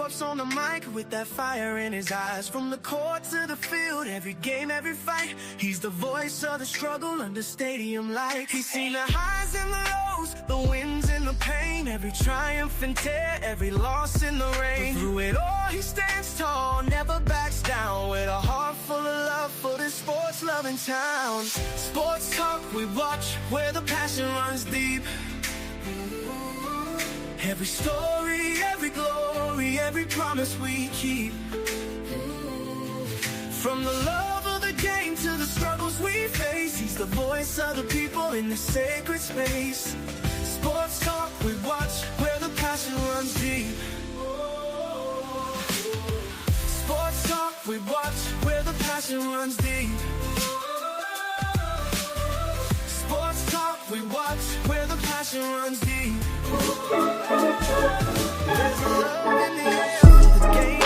ups on the mic with that fire in his eyes. From the court to the field, every game, every fight, he's the voice of the struggle under stadium lights. He's seen the highs and the lows, the wins and the pain, every triumph and tear, every loss in the rain. But through it all, he stands tall, never backs down, with a heart full of love for this sports-loving town. Sports talk we watch, where the passion runs deep. Every story, every glory, every promise we keep. From the love of the game to the struggles we face, he's the voice of the people in the sacred space. Sports talk we watch, where the passion runs deep. Sports talk we watch, where the passion runs deep. Sports talk we watch, where the passion runs deep. There's love in the air for the game.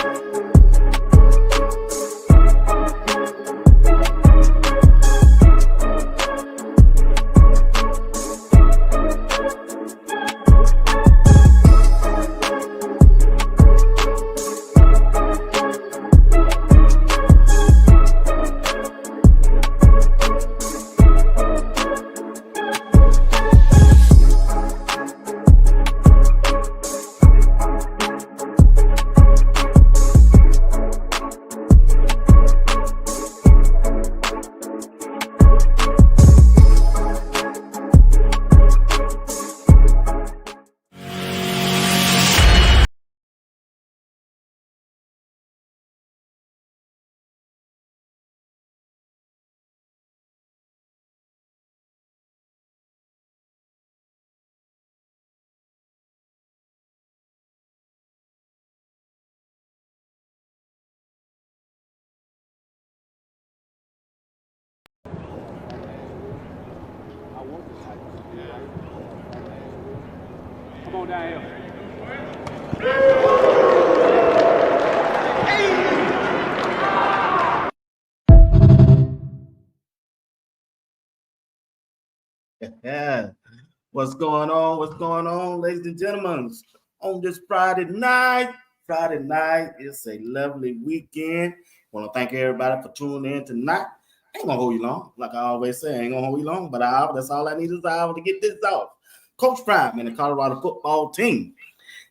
Come on down here. Yeah. What's going on? What's going on, ladies and gentlemen? On this Friday night, it's a lovely weekend. Want to thank everybody for tuning in tonight. I ain't gonna hold you long. Like I always say, I ain't gonna hold you long, but that's all I need is an hour to get this off. Coach Prime and the Colorado football team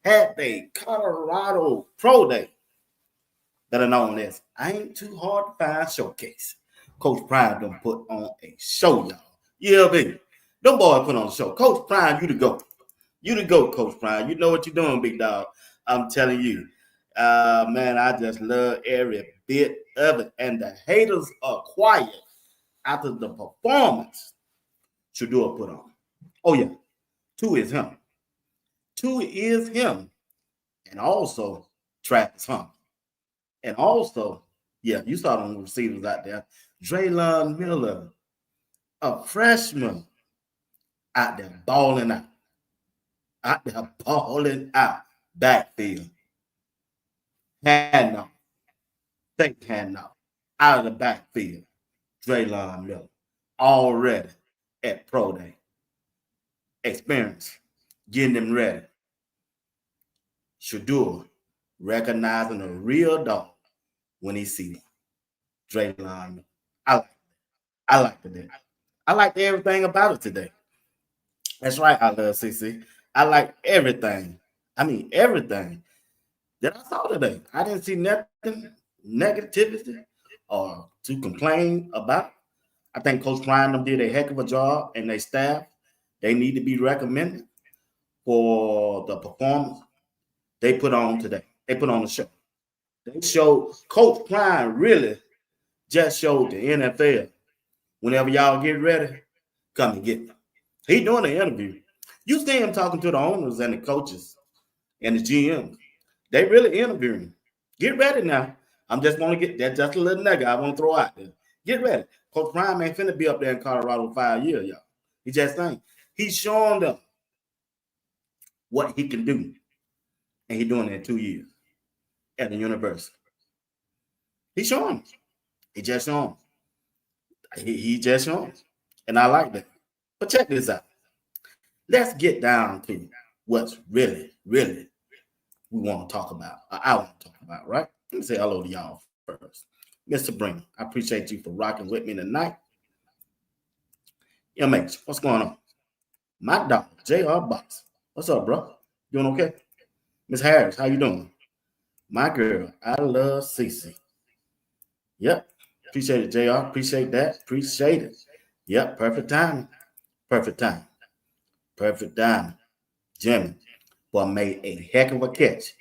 had a Colorado Pro Day that are known as Ain't Too Hard to Find Showcase. Coach Prime done put on a show, y'all. Yeah, baby. Them boys put on a show. Coach Prime, you to go. You to go, Coach Prime. You know what you're doing, big dog. I'm telling you. Man, I just love every bit of it. And the haters are quiet after the performance Shedeur put on. Oh, yeah. Two is him. And also Travis Hunt. And also, yeah, you saw them receivers out there. Draylon Miller, a freshman, out there balling out. Backfield. Handoff. Fake handoff. Out of the backfield. Draylon Miller. Already at Pro Day. Experience. Getting them ready. Shedeur recognizing a real dog when he see him. Draylon Miller. I liked it. I liked everything about it today. That's right, I love CC. I like everything. I mean, everything that I saw today. I didn't see nothing negativity or to complain about. I think Coach Prime did a heck of a job, and their staff, they need to be recommended for the performance they put on today. They put on the show. They showed Coach Prime really just showed the NFL. Whenever y'all get ready, come and get them. He doing an interview. You see him talking to the owners and the coaches and the GMs. They really interviewing. Get ready now. I'm just want to get that just a little nugget I want to throw out there. Get ready. Coach Prime ain't finna be up there in Colorado 5 years, y'all. He just saying. He's showing them what he can do. And he's doing it in 2 years at the university. He's showing. He just showing. He just showing. And I like that. But check this out. Let's get down to what's really we want to talk about. I want to talk about, right? Let me say hello to y'all first. Mr. Bring, I appreciate you for rocking with me tonight. MH, what's going on? My dog, JR Box. What's up, bro? Doing okay? Miss Harris, how you doing? My girl, I love Cece. Yep. Appreciate it, JR. Appreciate that. Appreciate it. Yep. Perfect timing. Perfect time. Perfect time. Jimmy, boy, made a heck of a catch.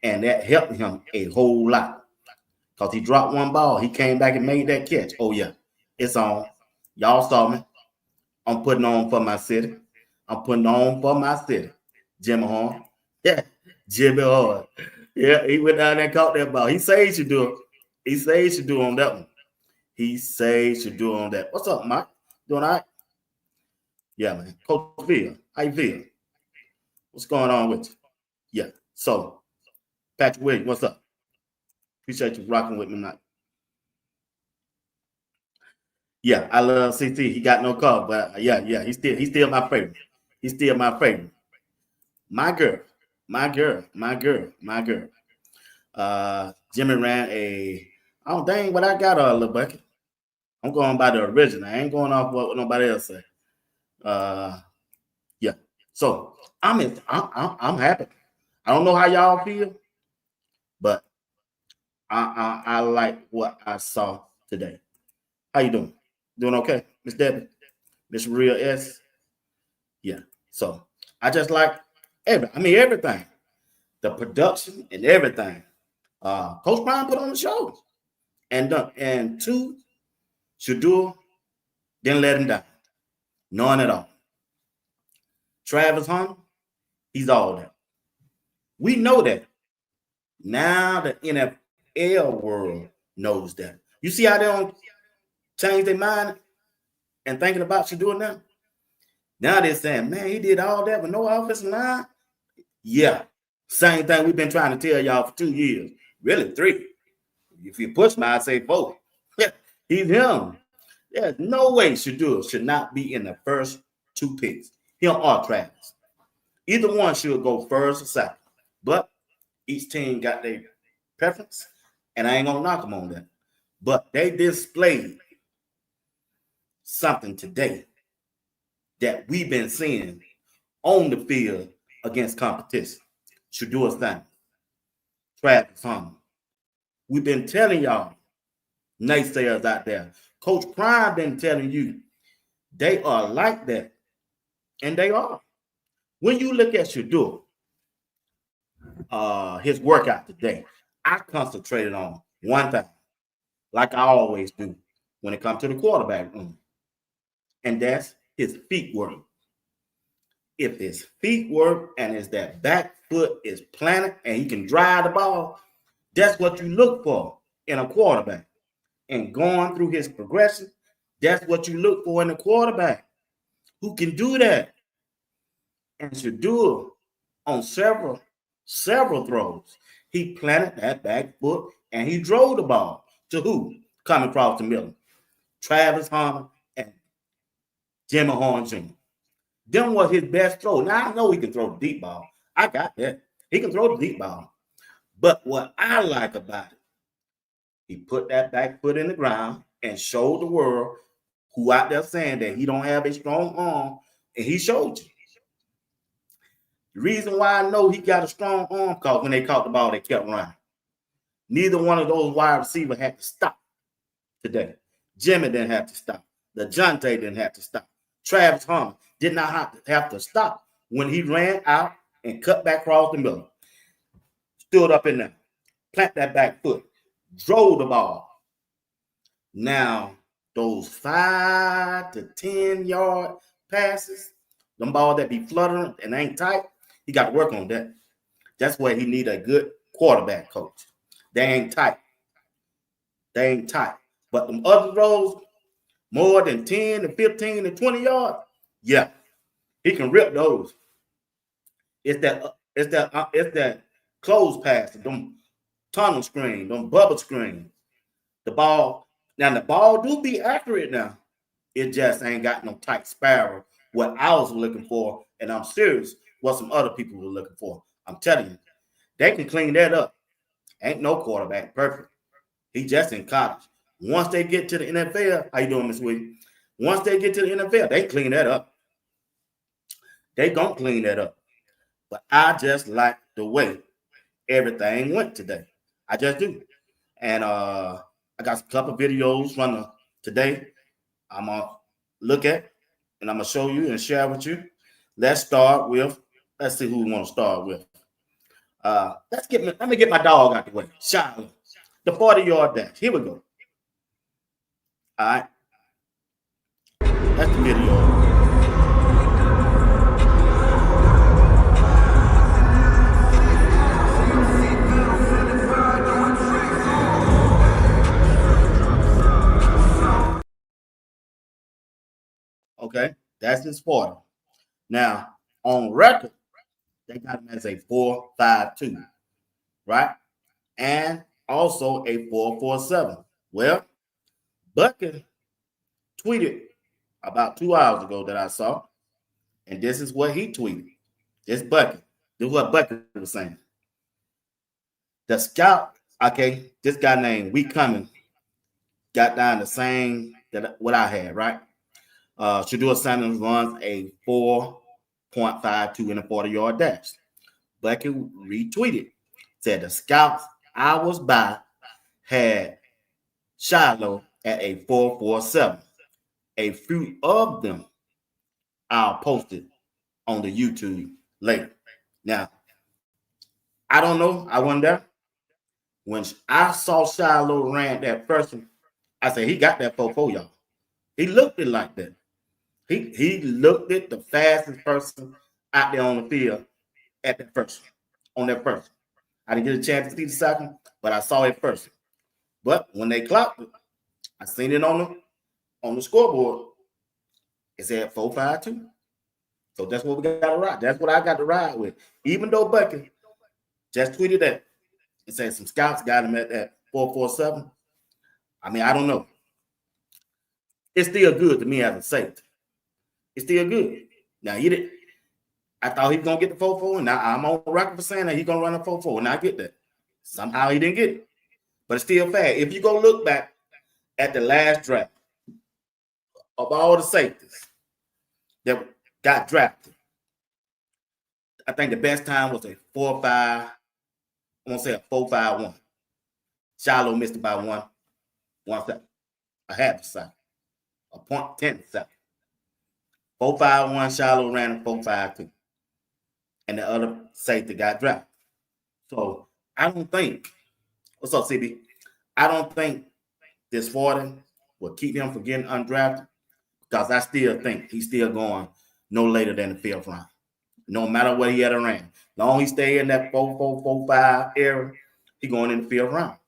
And that helped him a whole lot. Because he dropped one ball. He came back and made that catch. Oh, yeah. It's on. Y'all saw me. I'm putting on for my city. I'm putting on for my city. Jimmy Horn. Yeah. Jimmy Horn. Yeah, he went down there and caught that ball. He said he should do it. He said he should do on that one. He said he should do on that. What's up, Mike? Doing all right? Yeah, man. Coach Phil, how you feel? What's going on with you? Yeah. So, Patrick Williams, what's up? Appreciate you rocking with me tonight. Yeah, I love CT. He got no car, but yeah, he's still my favorite. He's still my favorite. My girl. Jimmy ran a, I don't think what I got a little bucket. I'm going by the original. I ain't going off what nobody else say. Yeah. So I'm happy. I don't know how y'all feel, but I like what I saw today. How you doing? Doing okay, Miss Debbie, Miss Real S? Yeah. So I just like everything, the production and everything. Coach Brown put on the show, and two, Shedeur didn't let him down, none at all. Travis Hunter, he's all that. We know that. Now the NFL world knows that. You see how they don't change their mind and thinking about Shedeur now? Now they're saying, man, he did all that with no offensive line. Yeah. Same thing we've been trying to tell y'all for 2 years. Really 3. If you push me, I'd say 4. He's him. There's no way Shedeur should not be in the first 2 picks. Him or Travis. Either one should go first or second. But each team got their preference, and I ain't going to knock them on that. But they displayed something today that we've been seeing on the field against competition. Shedeur's thing. Travis Hunter. We've been telling y'all, naysayers out there, Coach Prime been telling you they are like that, and they are. When you look at Shedeur, his workout today, I concentrated on one thing, like I always do when it comes to the quarterback room, and that's his feet work. If his feet work and his that back foot is planted and he can drive the ball, that's what you look for in a quarterback. And going through his progression, that's what you look for in a quarterback who can do that. And Shedeur on several throws, he planted that back foot and he drove the ball to who? Coming across the middle. Travis Hunter and Jimmy Horn Jr. Them was his best throw. Now, I know he can throw the deep ball. I got that. He can throw the deep ball. But what I like about it, he put that back foot in the ground and showed the world who out there saying that he don't have a strong arm, and he showed you. The reason why I know he got a strong arm, because when they caught the ball, they kept running. Neither one of those wide receivers had to stop today. Jimmy didn't have to stop. DeJounte didn't have to stop. Travis Hunter did not have to stop when he ran out and cut back across the middle. Stood up in there, plant that back foot, drove the ball. Now, those 5 to 10 yard passes, them balls that be fluttering and ain't tight, he got to work on that. That's where he need a good quarterback coach. They ain't tight. But them other throws, more than 10 to 15 to 20 yards, yeah, he can rip those. It's that close pass, them tunnel screen, them bubble screen. The ball do be accurate now. It just ain't got no tight spiral. What I was looking for, and I'm serious, what some other people were looking for. I'm telling you, They can clean that up. Ain't no quarterback perfect. He just in college. Once they get to the NFL, how you doing, Miss Williams? Once they get to the NFL, they clean that up. They gonna clean that up. But I just like the way everything went today. I just do. And I got a couple videos from today. I'm gonna look at and I'm gonna show you and share with you. Let's start with. Let's see who we want to start with. Let me get my dog out the way. Shilo, the 40-yard dash. Here we go. All right, that's the video. Okay, that's his 40. Now, on record, they got him as a 4.52, right? And also a 4.47. Well, Bucket tweeted about 2 hours ago that I saw, and this is what he tweeted. This Bucket. This is what Bucket was saying. The scout, okay, this guy named We Coming got down the same that what I had, right? Shedeur Sanders runs a 4.52 in a 40-yard dash. Bucket retweeted, said the scouts I was by had Shilo at a 4.47. A few of them I'll post it on the YouTube later. Now, I don't know. I wasn't there. When I saw Shilo ran that first one, I said, he got that 4.4, y'all. He looked it like that. He looked it the fastest person out there on the field at that first one, on that first one. I didn't get a chance to see the second, but I saw it first. But when they clocked it, I seen it on the scoreboard. It said 4.52. So that's what we got to ride. That's what I got to ride with. Even though Bucky just tweeted that, it said some scouts got him at that 4.47. I mean, I don't know. It's still good to me as a safety. It's still good. Now, I thought he was going to get the 4.4, and now I'm on record for saying that he's going to run a 4.4, and I get that. Somehow he didn't get it. But it's still fast. If you go look back at the last draft of all the safeties that got drafted, I think the best time was a 4.5. I'm going to say a 4.51. Shilo missed it by 1 second. A half a second. A 0.10 second. 4.51, Shilo ran a 4.52. And the other safety got drafted. So I don't think, what's up, CB? I don't think this 40 will keep him from getting undrafted because I still think he's still going no later than the 5th round. No matter what he had ran. Long he stay in that 4.4, 4.5 area, he going in the 5th round.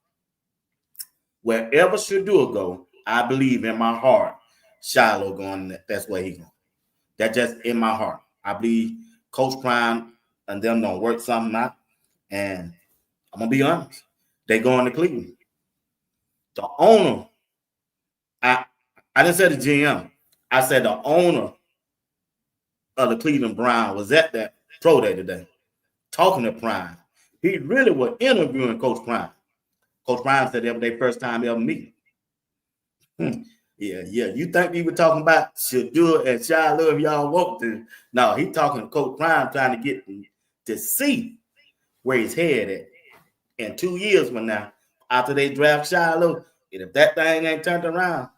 Wherever Shedeur go, I believe in my heart, Shilo going, that's where he going. That's just in my heart. I believe Coach Prime and them don't work something out. And I'm going to be honest. They going to Cleveland. The owner, I didn't say the GM. I said the owner of the Cleveland Browns was at that pro day today talking to Prime. He really was interviewing Coach Prime. Coach Prime said that was their first time ever meeting. Yeah. You think we were talking about Shedeur and Shilo if y'all want to? No, he talking to Coach Prime trying to get to see where his head at. In 2 years from now, after they draft Shilo, and if that thing ain't turned around,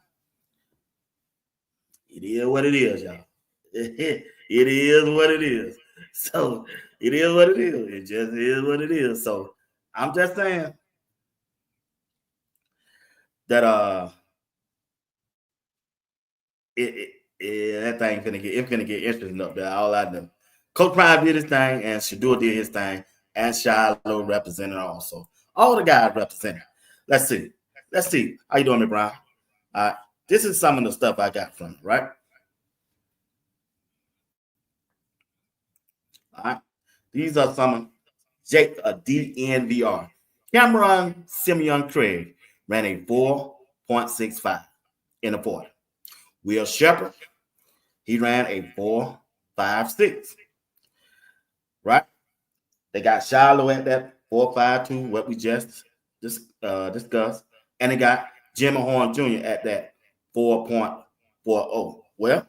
it is what it is, y'all. It is what it is. So it is what it is. It just is what it is. So I'm just saying that that thing finna get interesting up there. All I know. Coach Prime did his thing, and Shedeur did his thing, and Shilo represented also. All the guys represented. Let's see. How you doing, Brian? All right. This is some of the stuff I got from it, right? All right. These are some of DNVR. Cameron Simeon Craig ran a 4.65 in the 40. Will Shepard, he ran a 4.56. Right? They got Shilo at that 4.52, what we just discussed. And it got Jimmy Horn Jr. at that 4.40. Well,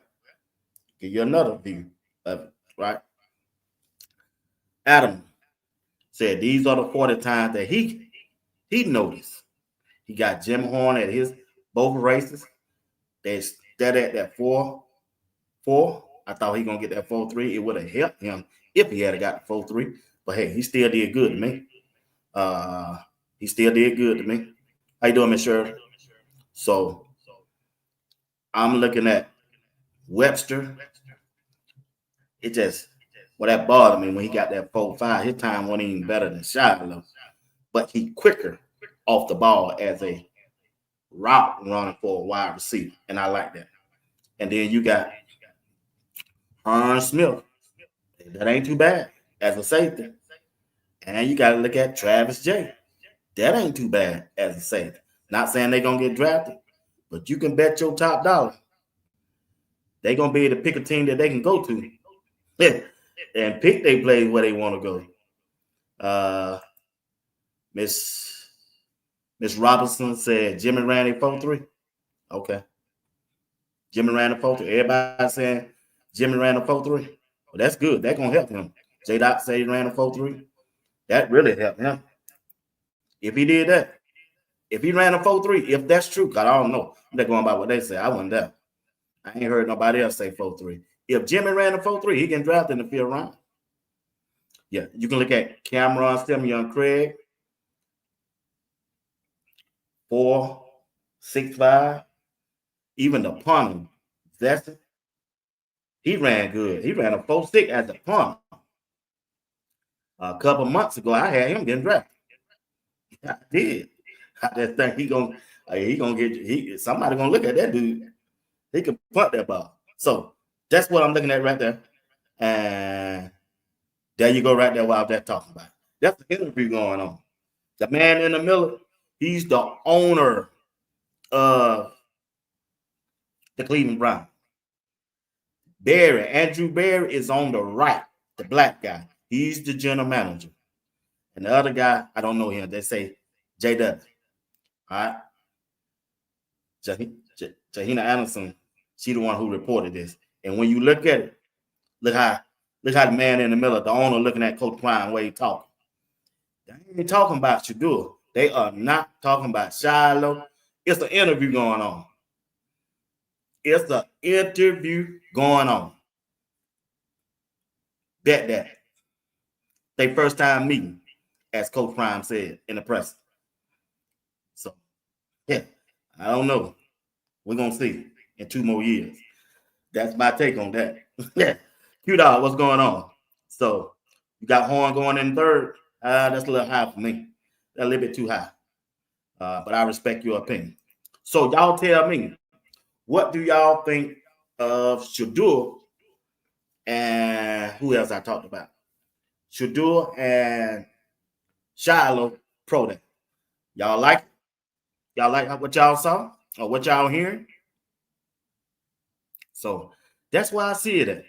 give you another view of it, right? Adam said these are the 40 times that he noticed. He got Jim Horn at his both races. They steady at that 4.4. I thought he gonna get that 4.3. It would have helped him if he had got the 4.3. But hey, he still did good to me. He still did good to me. How you doing, Miss Shirley? So I'm looking at Webster. It just that bothered me when he got that 4.5. His time wasn't even better than Shilo, but he quicker off the ball as a route running for a wide receiver, and I like that. And then you got Hearn Smith. That ain't too bad as a safety. And you got to look at Travis J. That ain't too bad as a safety. Not saying they're going to get drafted, but you can bet your top dollar they're going to be able to pick a team that they can go to and pick their plays where they want to go. Miss Robinson said Jimmy ran a 4.3. Okay. Jimmy ran a 4.3. Everybody saying Jimmy ran a 4.3. Well, that's good. That's going to help him. J-Dot said he ran a 4.3. That really helped him. If he did that, if he ran a 4.3, if that's true, because I don't know. I'm just going by what they say. I wasn't there. I ain't heard nobody else say 4.3. If Jimmy ran a 4.3, he can draft in the 5th round. Yeah, you can look at Cameron Simeon Craig, 4.65. Even the punter, that's he ran good. He ran a 4.6 as the punter. A couple months ago, I had him getting drafted. I did. I just think he gonna get somebody gonna look at that dude. He can punt that ball. So that's what I'm looking at right there. And there you go, right there. What I was just talking about. That's the interview going on. The man in the middle, he's the owner of the Cleveland Browns. Andrew Berry is on the right, the black guy. He's the general manager. And the other guy, I don't know him. They say JW. All right. Jahina Anderson, she the one who reported this. And when you look at it, look how the man in the middle, the owner looking at Coach Prime where he talking. They ain't talking about Shedeur. They are not talking about Shilo. It's an interview going on. It's an interview going on. Bet that. They first time meeting, as Coach Prime said in the press. So, yeah, I don't know. We're going to see in 2 more years. That's my take on that. Q-Dog, what's going on? So, you got Horn going in 3rd. That's a little high for me. That's a little bit too high. But I respect your opinion. So, y'all tell me, what do y'all think of Shedeur and who else I talked about? Shedeur and Shilo Pro Day. Y'all like it? Y'all like what y'all saw or what y'all hearing? So that's why I see it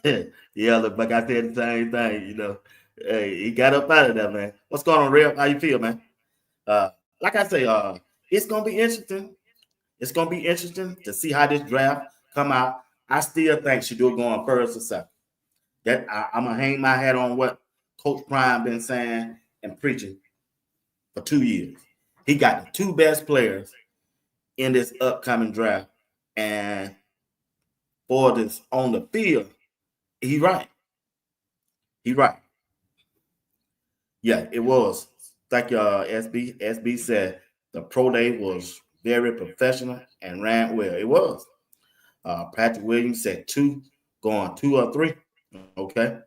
at. Yeah, look, like I said the same thing, you know. Hey, he got up out of there, man. What's going on, Real? How you feel, man? Like I say, it's gonna be interesting. It's gonna be interesting to see how this draft come out. I still think Shedeur going first or second. That I'm gonna hang my hat on what Coach Prime been saying and preaching for 2 years. He got the 2 best players in this upcoming draft, and for this on the field, he right. He right. Yeah, it was. Thank you, SB. SB said the pro day was very professional and ran well. It was. Patrick Williams said 2, going 2 or 3. Okay.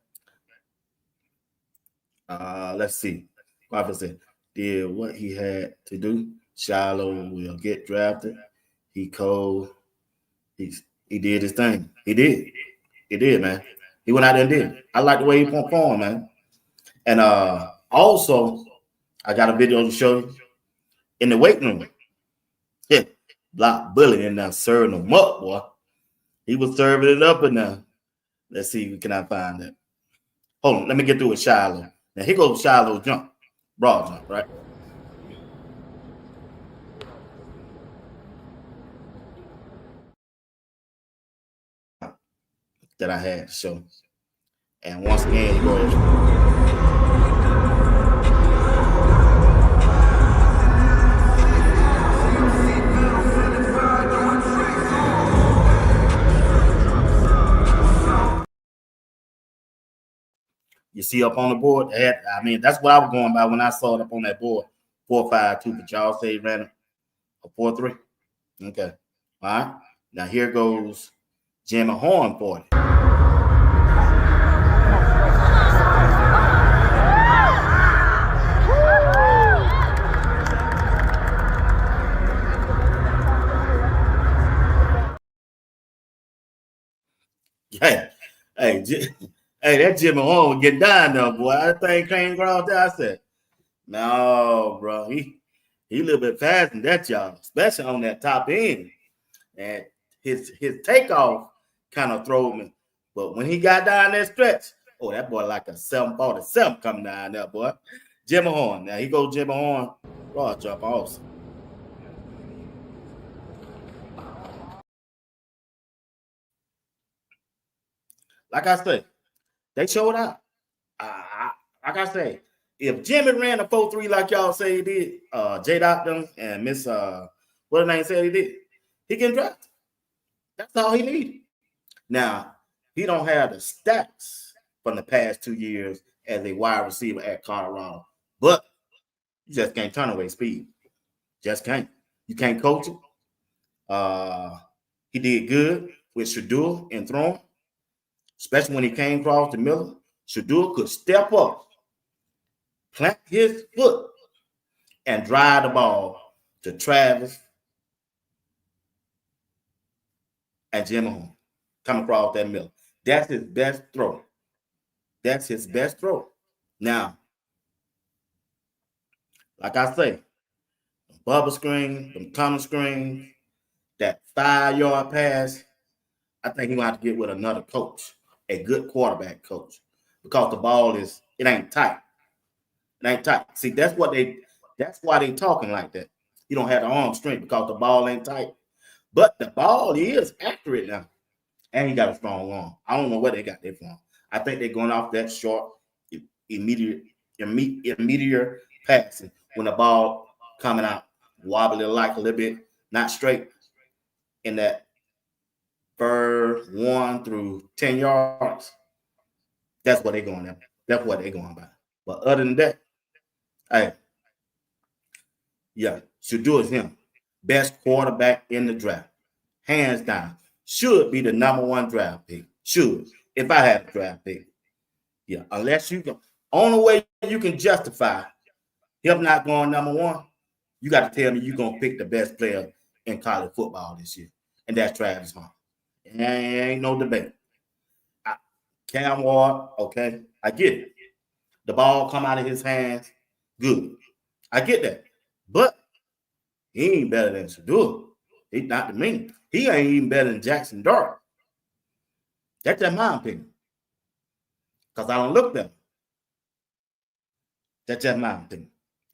Let's see. Prophet said, did what he had to do. Shilo will get drafted. He cold. He did his thing. He did. He did, man. He went out there and did it. I like the way he performed, man. And also, I got a video to show you in the weight room. Yeah, Block Bully in there serving them up, boy. He was serving it up in there. Let's see if we can find that. Hold on, let me get through with Shilo. Now here goes Shilo jump, broad jump, right? That I had to show. And once again, he goes. You see up on the board? I mean, that's what I was going by when I saw it up on that board. 4-5-2, but y'all say he ran a 4-3. Okay. All right. Now here goes Jimmy Horn for it. Hey, hey, hey, that Jimmy Horn was getting down there, boy. That thing came across there. I said, no, bro. He a little bit faster than that, y'all, especially on that top end. And his takeoff kind of threw me. But when he got down that stretch, oh, that boy like a 747 coming down there, boy. Jimmy Horn. Now he goes Jimmy Horn. Raw jump also. Like I said, they showed out. Like I say, if Jimmy ran a 4-3 like y'all say he did, J. Doctor and Miss what the name said he did, he can draft. That's all he needed. Now, he don't have the stats from the past 2 years as a wide receiver at Colorado, but you just can't turn away speed. Just can't. You can't coach it. He did good with Shedeur and throwing, especially when he came across the middle. Shedeur could step up, plant his foot, and drive the ball to Travis and Jimmy Horn. Come across that middle. That's his best throw. That's his best throw. Now, like I say, bubble screen, them tunnel screens, that 5-yard pass, I think he's going to have to get with another coach, a good quarterback coach, because the ball it ain't tight. It ain't tight. See, that's why they talking like that. You don't have the arm strength because the ball ain't tight. But the ball is accurate now. And he got a strong arm. I don't know what they got there from. I think they're going off that short, immediate passing when the ball coming out wobbly like a little bit, not straight in that first 1 through 10 yards. That's what they're going at. That's what they're going by. But other than that, hey, yeah, Shedeur is him. Best quarterback in the draft. Hands down. Should be the number 1 draft pick. Should. If I had a draft pick. Yeah, unless you can. Only way you can justify him not going number 1, you got to tell me you're going to pick the best player in college football this year. And that's Travis Hunter. Ain't no debate. Cam Ward, okay, I get it. The ball come out of his hands, good. I get that. But he ain't better than Shedeur. He's not to me. He ain't even better than Jackson Dart. That's just my opinion. Because I don't look better. That's just my opinion.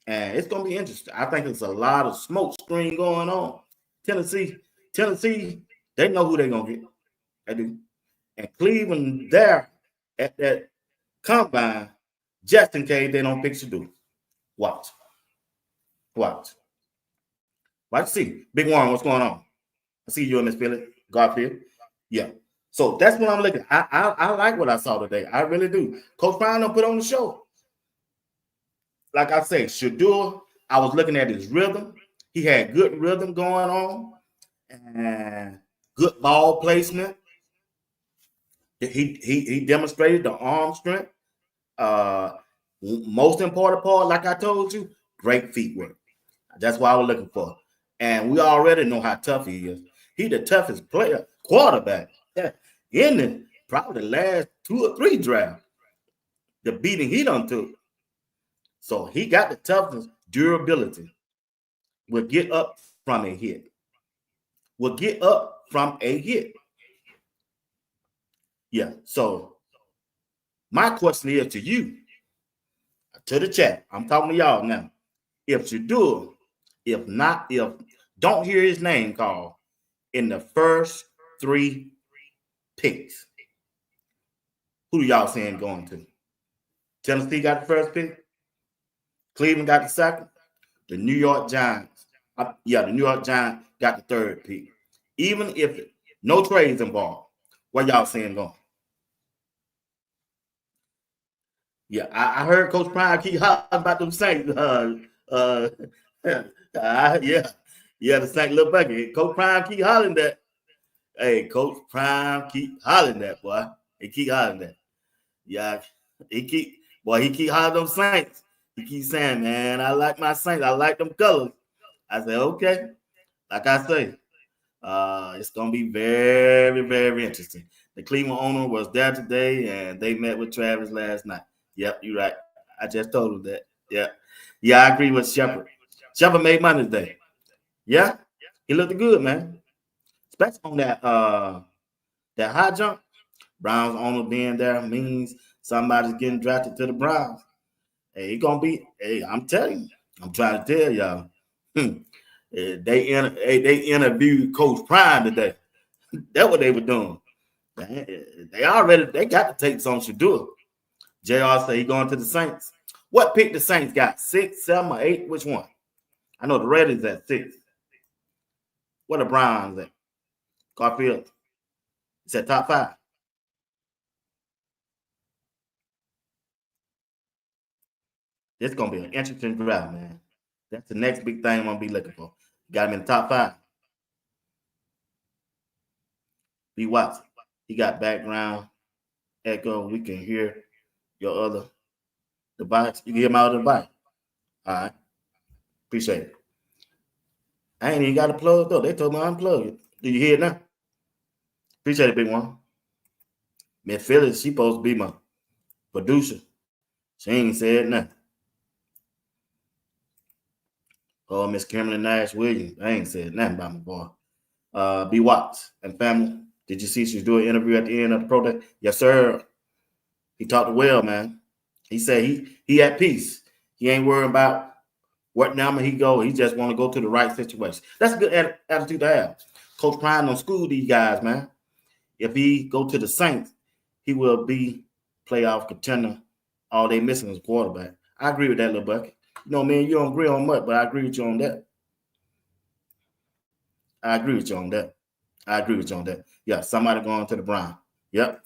And it's going to be interesting. I think there's a lot of smoke screen going on. Tennessee, they know who they're going to get. They do. And Cleveland there at that combine, just in case they don't pick Shedeur. Watch. See. Big Warren, what's going on? I see you in Miss Billy, Garfield. Yeah. So that's what I'm looking at. I like what I saw today. I really do. Coach Brown put on the show. Like I say, Shedeur, I was looking at his rhythm. He had good rhythm going on and good ball placement. He demonstrated the arm strength. Most important part, like I told you, great feet work. That's what I was looking for. And we already know how tough he is. He's the toughest quarterback in probably the last 2 or 3 drafts. The beating he done took. So he got the toughness, durability. Will get up from a hit. Yeah, so My question is to you, to the chat. I'm talking to y'all now. If Shedeur, if don't hear his name called in the first 3 picks, who do y'all saying going to? Tennessee got the first pick. Cleveland got the second. The New York Giants. The New York Giants got the third pick. Even if no trades involved, what y'all saying going? Yeah, I heard Coach Prime keep hollering about them Saints. The Saint little bucket. Coach Prime keep hollering that. Hey, Coach Prime keep hollering that, boy. He keep hollering that. Yeah, he keep hollering them Saints. He keep saying, man, I like my Saints. I like them colors. I said, okay. Like I say, it's gonna be very, very interesting. The Cleveland owner was there today, and they met with Travis last night. Yep, you're right. I just told him that. Yeah, I agree with Shepard. Shepard made money today. Yeah, he looked good, man. Especially on that high jump. Browns owner being there means somebody's getting drafted to the Browns. Hey, gonna be. Hey, I'm telling you. I'm trying to tell y'all. They interviewed Coach Prime today. That's what they were doing. They got to take some Shedeur. JR said he going to the Saints. What pick the Saints got? 6, 7, or 8? Which one? I know the Raiders at 6. What the Browns at? Garfield. It's at top 5. It's gonna be an interesting draft, man. That's the next big thing I'm gonna be looking for. Got him in the top 5. B. Watson. He got background echo. We can hear your other device. You can hear my other device. All right. Appreciate it. I ain't even got to plug though. They told me I unplug it. Do you hear it now? Appreciate it, big one. Miss Phyllis, she supposed to be my producer. She ain't said nothing. Oh, Miss Cameron Nash Williams. I ain't said nothing about my boy. B. Watts and family. Did you see she's doing an interview at the end of the protest? Yes, sir. He talked well, man. He said he at peace. He ain't worried about what number he go. He just want to go to the right situation. That's a good attitude to have. Coach Prime don't school these guys, man. If he go to the Saints, he will be playoff contender. All they missing is quarterback. I agree with that, little bucket. You know, man, you don't agree on much, but I agree with you on that. Yeah, somebody going to the Browns. Yep.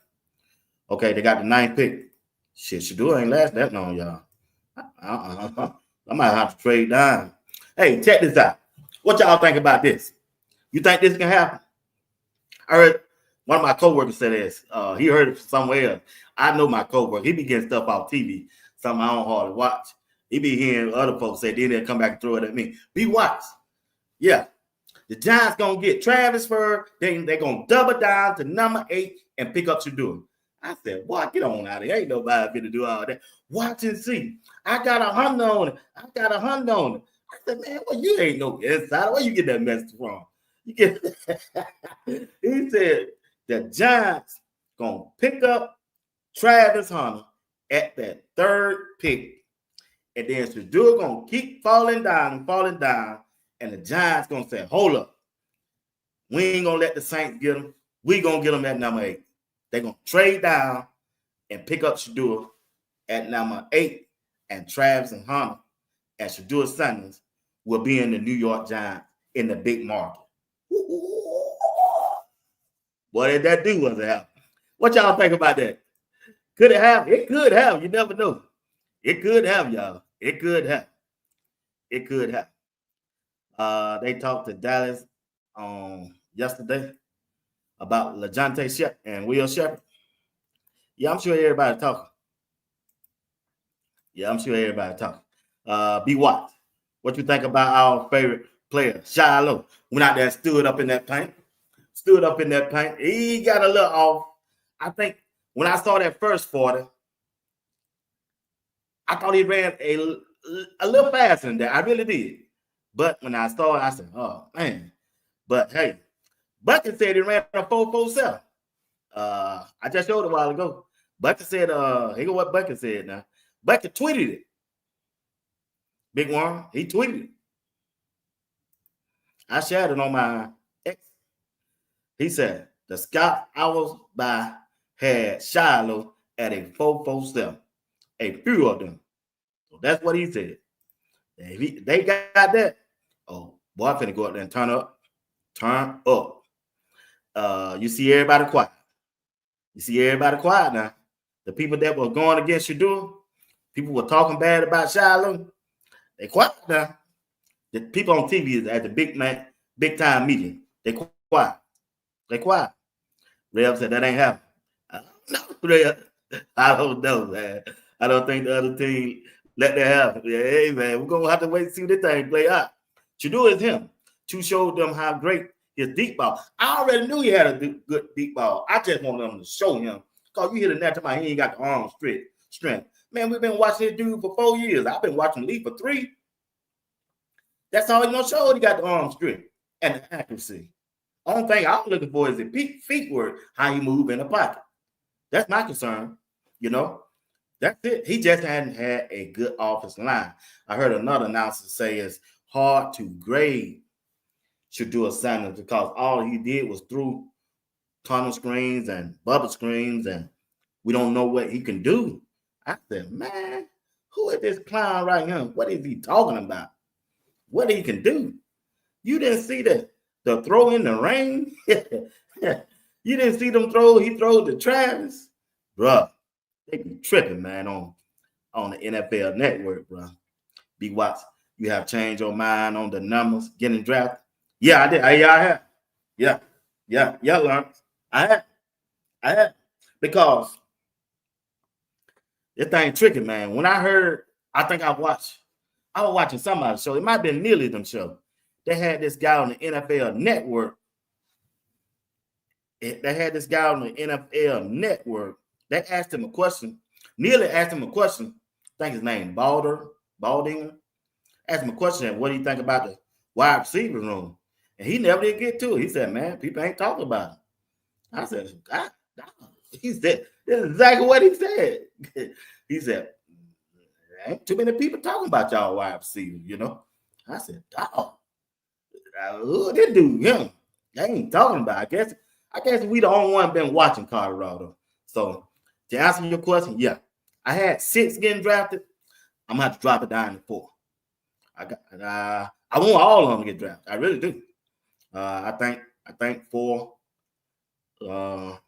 Okay, they got the 9th pick. Shit, Shedeur ain't last that long, y'all. I might have to trade down. Hey, check this out. What y'all think about this? You think this can happen? I heard one of my coworkers say this. He heard it from somewhere else. I know my coworker. He be getting stuff off TV. Something I don't hardly watch. He be hearing other folks say, then they'll come back and throw it at me. Be watch. Yeah. The Giants going to get Travis Furr. They're going to double down to number 8 and pick up Shedeur. I said, boy, get on out of here. Ain't nobody going to do all that. Watch and see. I got $100 on it. I said, man, well, you ain't no insider. Where you get that message from? He said, the Giants going to pick up Travis Hunter at that 3rd pick. And then Shedeur going to keep falling down. And the Giants going to say, hold up. We ain't going to let the Saints get him. We going to get him at number 8. They're going to trade down and pick up Shedeur at number 8. And Travis and Hunter and Shedeur Sanders will be in the New York Giants in the big market. What did that do was it happen? What y'all think about that? Could it happen? It could happen. You never know. It could happen, y'all. It could happen. They talked to Dallas yesterday about LaJohntay Shepard and Will Shepard. Yeah, I'm sure everybody talking. B. Watt, what you think about our favorite player, Shilo? Went out there and stood up in that paint. He got a little off. I think when I saw that first 40, I thought he ran a little faster than that. I really did. But when I saw it, I said, oh, man. But, hey, Bucket said he ran a 4.47. I just showed it a while ago. Bucket said, here go what Bucket said now. Bucket tweeted it. Big Worm, he tweeted it. I shared it on my X. He said, the scout I was by had Shilo at a 447. A few of them. So that's what he said. If they got that, oh, boy, I'm finna go up there and turn up. Turn up. You see everybody quiet. You see everybody quiet now. The people that were going against Shedeur, people were talking bad about Shilo. They quiet now. The people on TV at the big time meeting, they quiet. They quiet. Rev said that ain't happening. I don't know, man. I don't think the other team let that happen. Yeah, hey, man, we're gonna have to wait and see this thing play out. Shedeur is him. Chu showed them how great his deep ball. I already knew he had a good deep ball. I just wanted them to show him. Because you hit a net to he ain't got the arm strength. Man, we've been watching this dude for 4 years. I've been watching Lee for 3. That's all he's gonna show. He got the arm strength and the accuracy. Only thing I'm looking for is the feet work, how he move in the pocket. That's my concern, you know. That's it. He just hadn't had a good offensive line. I heard another announcer say it's hard to grade Shedeur Sanders because all he did was through tunnel screens and bubble screens, and we don't know what he can do. I said, man, who is this clown right here? What is he talking about? What he can do? You didn't see the throw in the rain? You didn't see them throw? He threw to Travis? Bruh, they be tripping, man, on the NFL network, bruh. Big Watts, you have changed your mind on the numbers getting drafted? Yeah, I did. I have. Yeah, Lawrence. I have. Because this thing tricky, man. When I heard, I was watching somebody's show. It might have been Neely them show. They had this guy on the NFL network. They asked him a question. Neely asked him a question. I think his name Baldinger. Asked him a question, what do you think about the wide receiver room? And he never did get to it. He said, man, people ain't talking about it. I said, God, he said, this is exactly what he said. He said, there ain't too many people talking about y'all wide receiver, you know. I said, dog, who this dude, him? They ain't talking about it. I guess we the only one been watching Colorado. So to answer your question, yeah. I had 6 getting drafted. I'm gonna have to drop it down to 4. I want all of them to get drafted. I really do. I think 4. Now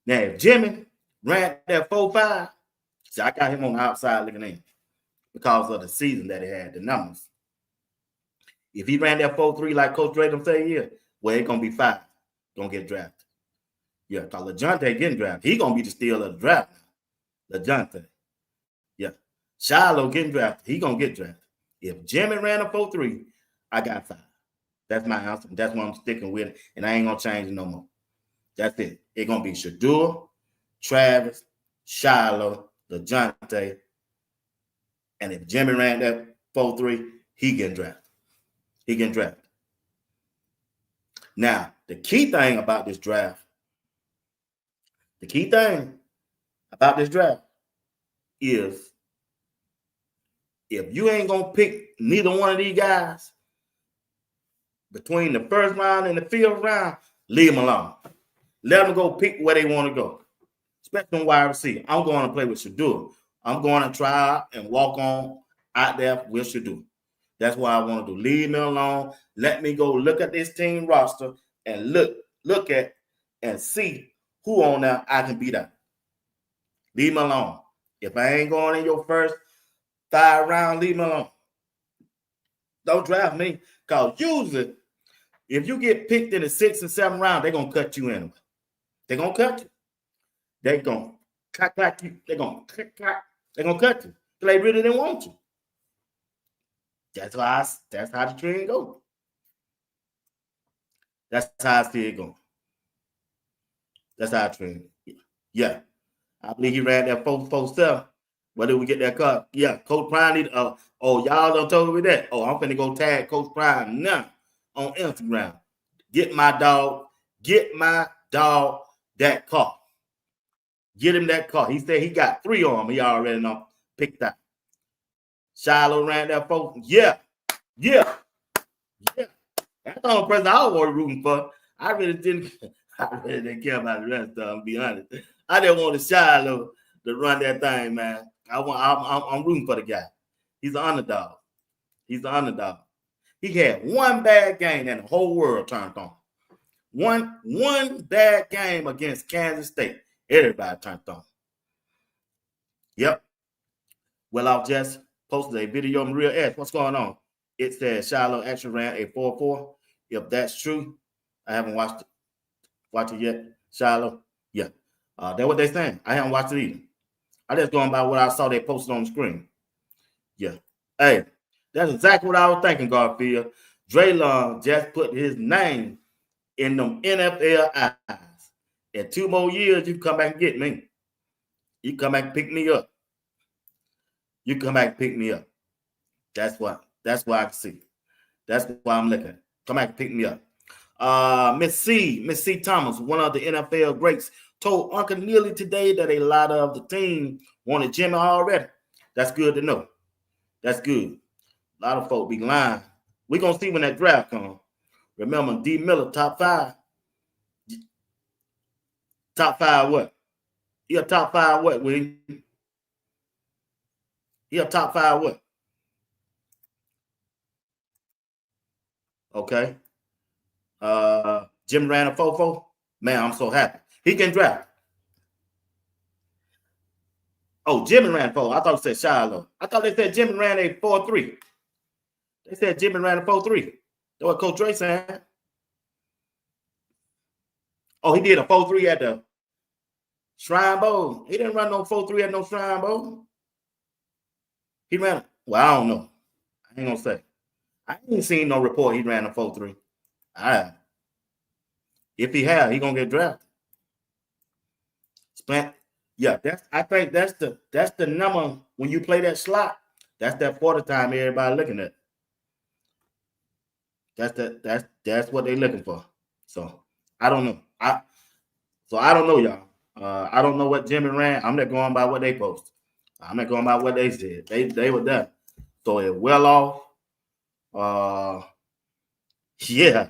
if Jimmy ran that 4.5, see, I got him on the outside looking in because of the season that he had, the numbers. If he ran that 4.3 like Coach Drayton said, yeah, well, it's gonna be 5. Gonna get drafted. Yeah, because LeJohntay getting drafted. He gonna be the steal of the draft. LeJohntay. Yeah. Shilo getting drafted. He gonna get drafted. If Jimmy ran a 4.3, I got 5. That's my answer. That's what I'm sticking with, and I ain't gonna change it no more. That's it. It's gonna be Shedeur, Travis, Shilo, LeJohntay, and if Jimmy ran that 4.3, he getting drafted. Now, the key thing about this draft is if you ain't gonna pick neither one of these guys between the first round and the 5th round, leave them alone. Let them go pick where they want to go. Especially on wide receiver. I'm going to play with Shedeur. I'm going to try and walk on out there with Shedeur. That's why I want to do. Leave me alone. Let me go look at this team roster and look at and see who on there I can beat out. Leave me alone. If I ain't going in your first 5 round, leave me alone. Don't draft me. Because usually, if you get picked in the 6th and 7th round, they're going to cut you anyway. They're going to cut you. They're going to clack you. They're going to clack. They're going to cut you. They really didn't want you. That's how the trend goes. That's how I see it going. That's how the trend. Yeah. I believe he ran that 4.47. Where did we get that cut? Yeah, Coach Prime need. Y'all don't tell me that. Oh, I'm finna go tag Coach Prime now on Instagram. Get my dog that car. Get him that car. He said he got 3 on him. He already know picked out. Shilo ran that 4. Yeah. Yeah. That's the only person I was rooting for. I really didn't care about the rest of them, to be honest. I didn't want Shilo to run that thing, man. I'm rooting for the guy. He's an underdog. He had one bad game and the whole world turned on. One bad game against Kansas State. Everybody turned on. Yep. Well, I've just posted a video on Real X. What's going on? It says Shilo actually ran a 4.4. If that's true, I haven't watched it yet. Shilo, yeah. That's what they're saying. I haven't watched it either. I just going by what I saw they posted on the screen. Yeah. Hey, that's exactly what I was thinking, Garfield. Deion just put his name in them NFL eyes. In 2 more years, you come back and get me. You come back and pick me up. That's what I can see. That's why I'm looking. Come back and pick me up. Miss C. Thomas, one of the NFL greats, told Uncle Neely today that a lot of the team wanted Jimmy already. That's good to know. That's good. A lot of folk be lying. We're going to see when that draft comes. Remember, D. Miller, top 5. Top 5 what? He a top 5 what, William? He a top 5 what? Okay. Jim ran a 4.4. Man, I'm so happy. He can draft. Oh, Jimmy ran 4. I thought it said Shilo. I thought they said Jimmy ran a 4.3. They said Jimmy ran a 4.3. That's what Coach Dre said. Oh, he did a 4.3 at the Shrine Bowl. He didn't run no 4.3 at no Shrine Bowl. He ran. Well, I don't know. I ain't gonna say. I ain't seen no report he ran a 4.3. If he had, he gonna get drafted. Yeah, I think that's the number when you play that slot. That's that 40 time everybody looking at. That's what they're looking for. So I don't know. I don't know, y'all. I don't know what Jimmy ran. I'm not going by what they post. I'm not going by what they said. They were there. So it's well off. Yeah.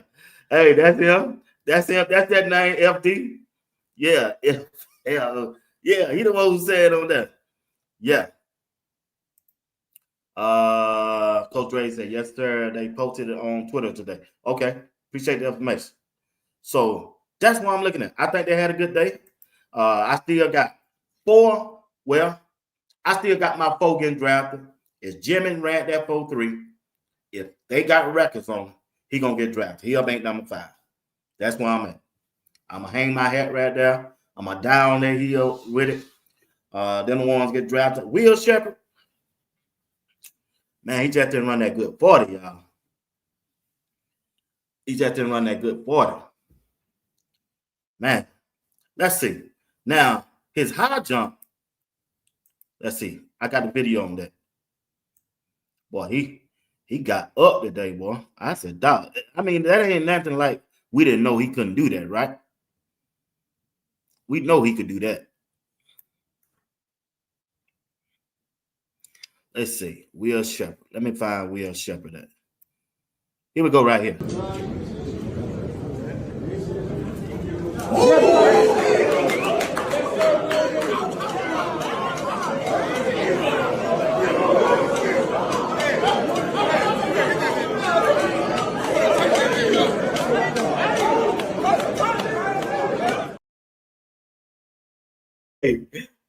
Hey, that's him. That's him. That's that name, FD. Yeah. Yeah, he the one who said on that. Yeah. Coach Dre said, yes, sir. They posted it on Twitter today. Okay. Appreciate the information. So that's what I'm looking at. I think they had a good day. I still got 4. Well, I still got my 4 getting drafted. If Jimmy ran that 4.3, if they got records on him, he gonna get drafted. He'll make number 5. That's where I'm at. I'm gonna hang my hat right there. I'm gonna die on that hill with it. Them the ones get drafted. Will Shepherd, man, he just didn't run that good 40, y'all. He just didn't run that good 40. Man, let's see. Now, his high jump, let's see. I got a video on that. Boy, he got up today, boy. I said, dog. I mean, that ain't nothing like we didn't know he couldn't do that, right? We know he could do that. Let's see. Will Shepherd. Let me find Will Shepherd at. Here we go right here.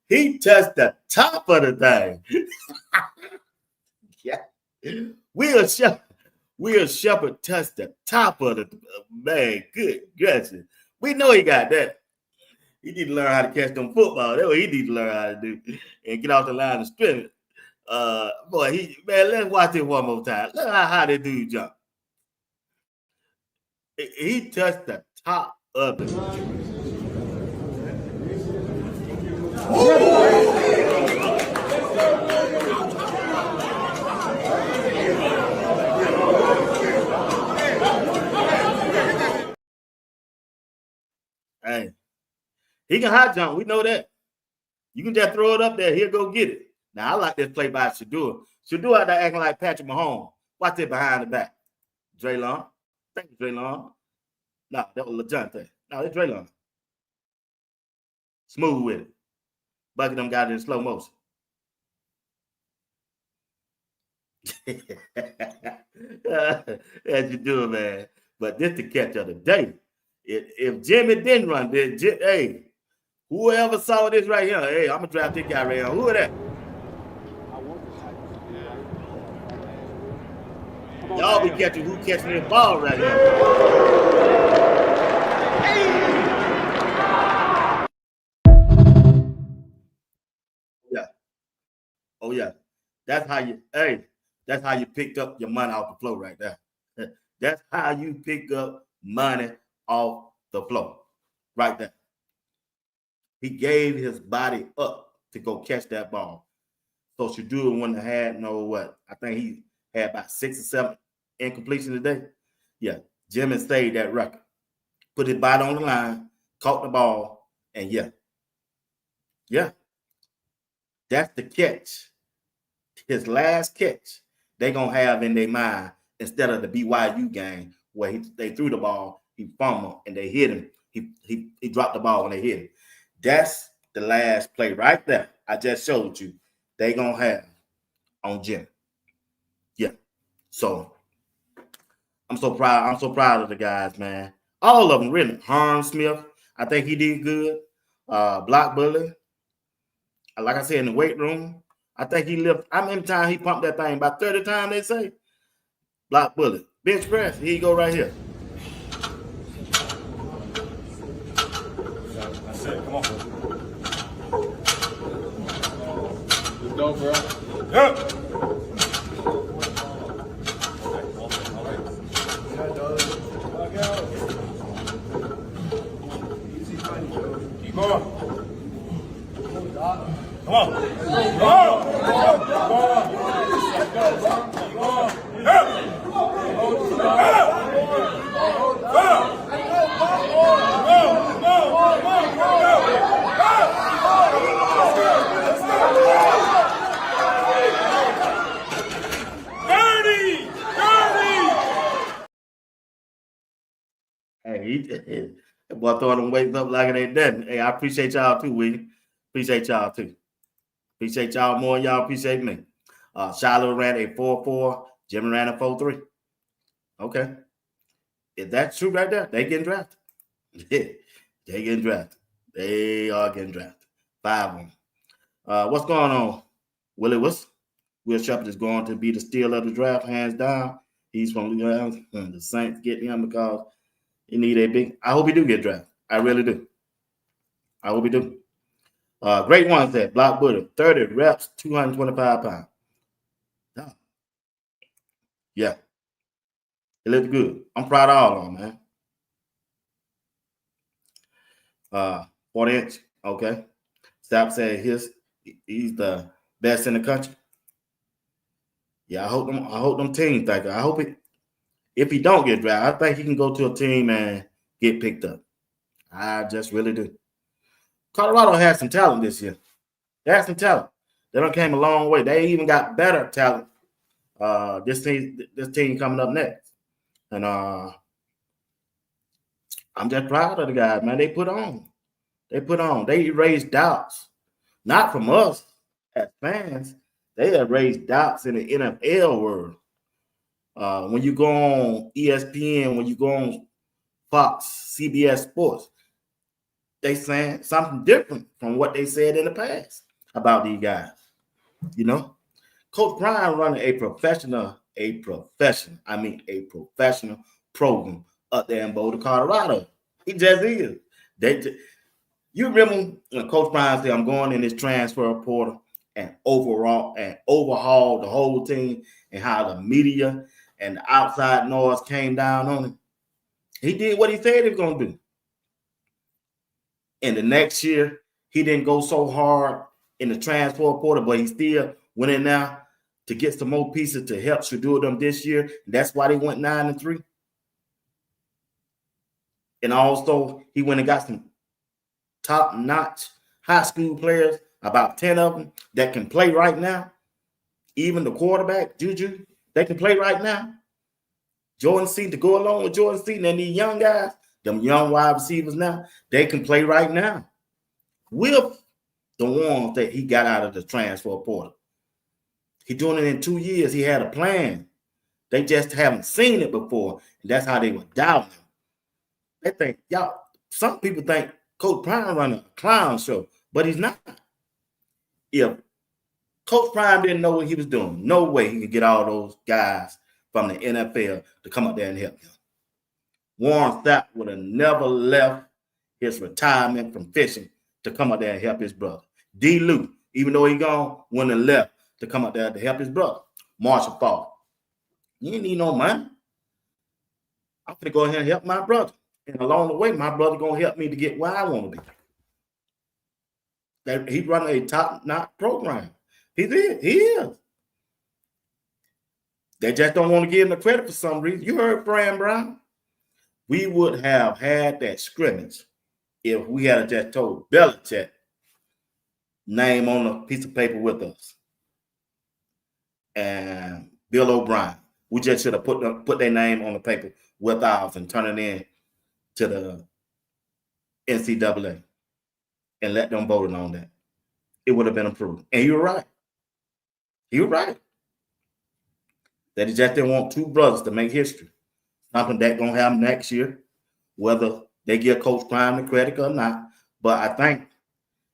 He touched the top of the thing. Yeah. Will Shepherd touched the top of the man. Good gracious. We know he got that. He need to learn how to catch them football. That's what he need to learn how to do. And get off the line of scrimmage. Boy, let's watch it one more time. Look how they dude jump. He touched the top of it. Hey, he can high jump. We know that. You can just throw it up there. He'll go get it. Now, I like this play by Shedeur. Shedeur out there acting like Patrick Mahomes. Watch it behind the back. Draylon. Thank you, Draylon. No, that was LeJohn. No, it's Draylon. Smooth with it. Bucket them guys in slow motion. As you do, man. But this the catch of the day. If Jimmy didn't run this, hey, whoever saw this right here, hey, I'm gonna draft this guy right here. Who is that? Y'all be catching who catching this ball right here. Yeah. Oh yeah. That's how you picked up your money off the floor right there. That's how you pick up money off the floor. Right there. He gave his body up to go catch that ball. So Shedeur wouldn't have had I think he had about 6 or 7 incompletion today. Yeah, Jimmy saved that record. Put his body on the line, caught the ball, and yeah. That's the catch. His last catch they gonna have in their mind instead of the BYU game where they threw the ball, he fumbled, and they hit him. He dropped the ball and they hit him. That's the last play right there. I just showed you. They gonna have on Jim. Yeah. So I'm so proud. I'm so proud of the guys, man. All of them, really. Harm Smith, I think he did good. Block Bully. Like I said, in the weight room, I think he lifted. How many times he pumped that thing? About 30 times, they say. Block Bully. Bench press. Here you go right here. That's it. Come on. Let's go, bro. Yep. Keep going. Come on. Come on. Hey, that boy throwing them weights up like it ain't nothing. Hey, I appreciate y'all too, Willie. Appreciate y'all too. Appreciate y'all more. Y'all appreciate me. Shilo ran a 4.4. Jimmy ran a 4.3. Okay. If that's true right there, they getting drafted. They getting drafted. They are getting drafted. 5 of them. What's going on, Willie? Will Shepard is going to be the steal of the draft, hands down. He's from the Saints getting him because he need a big. I hope he do get drafted. I really do. I hope he do. Great one said Block Bully, 30 reps, 225 pounds. Yeah. It looked good. I'm proud of all of them, man. 40 inch. Okay. Stop saying he's the best in the country. Yeah, I hope them teams think. I hope if he don't get drafted, I think he can go to a team and get picked up. I just really do. Colorado has some talent this year. They have some talent. They done came a long way. They even got better talent. This team coming up next. And I'm just proud of the guys, man. They put on. They erased doubts. Not from us as fans. They have raised doubts in the NFL world. When you go on ESPN, when you go on Fox, CBS Sports, they saying something different from what they said in the past about these guys. You know, Coach Brian running a professional program up there in Boulder, Colorado. He just is. You remember when Coach Brian said, "I'm going in this transfer portal and overhaul the whole team," and how the media and the outside noise came down on him. He did what he said he was going to do. And the next year, he didn't go so hard in the transfer portal, but he still went in there to get some more pieces to help Shedeur them this year. And that's why they went 9-3. And also, he went and got some top-notch high school players about 10 of them that can play right now. Even the quarterback, Juju, they can play right now. Jordan Seaton, to go along with Jordan Seaton and these young guys, them young wide receivers now, they can play right now with the ones that he got out of the transfer portal. He doing it in 2 years. He had a plan. They just haven't seen it before. And that's how they were doubting him. They think, y'all, some people think Coach Prime running a clown show, but he's not. If Coach Prime didn't know what he was doing, no way he could get all those guys from the NFL to come up there and help him. Warren Sapp would have never left his retirement from fishing to come up there and help his brother. D. Lou, even though he gone, wouldn't have left to come up there to help his brother. Marshall Faulk, you ain't need no money. I'm going to go ahead and help my brother. And along the way, my brother going to help me to get where I want to be. He running a top-notch program. He is. They just don't want to give him the credit for some reason. You heard Fran Brown. We would have had that scrimmage if we had just told Belichick name on a piece of paper with us. And Bill O'Brien. We just should have put their name on the paper with ours and turn it in to the NCAA and let them vote on that. It would have been approved. And you're right. You're right. That he just didn't want two brothers to make history. Something that's going to happen next year, whether they give Coach Prime the credit or not. But I think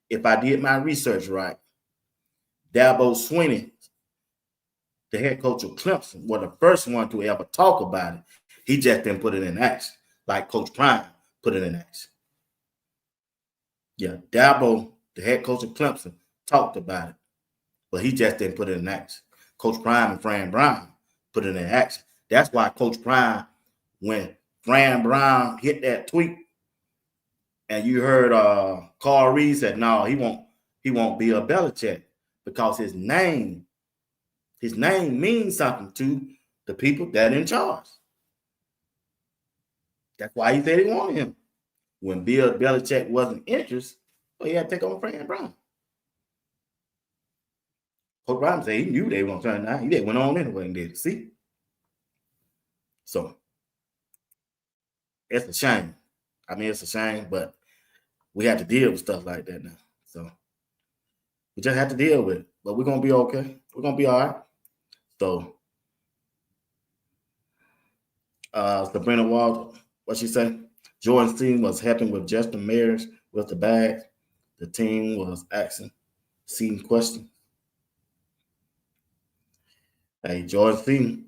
if I did my research right, Dabo Swinney, the head coach of Clemson, was the first one to ever talk about it. He just didn't put it in action, like Coach Prime put it in action. Yeah, Dabo, the head coach of Clemson, talked about it, but he just didn't put it in action. Coach Prime and Fran Brown put it in action. That's why Coach Prime, when Fran Brown hit that tweet, and you heard Carl Reed said, no, he won't be a Belichick because his name means something to the people that are in charge. That's why he said he wanted him. When Bill Belichick wasn't interested, well, he had to take on Fran Brown. Coach Brown said he knew they were going to turn it down. He just went on anyway and did it. See? So, it's a shame. I mean, it's a shame, but we have to deal with stuff like that now. So, we just have to deal with it. But we're going to be okay. We're going to be all right. So, Sabrina Wald, what she say? Jordan's team was helping with Justin Mears with the bag. The team was asking seating questions. Hey, Jordan's team,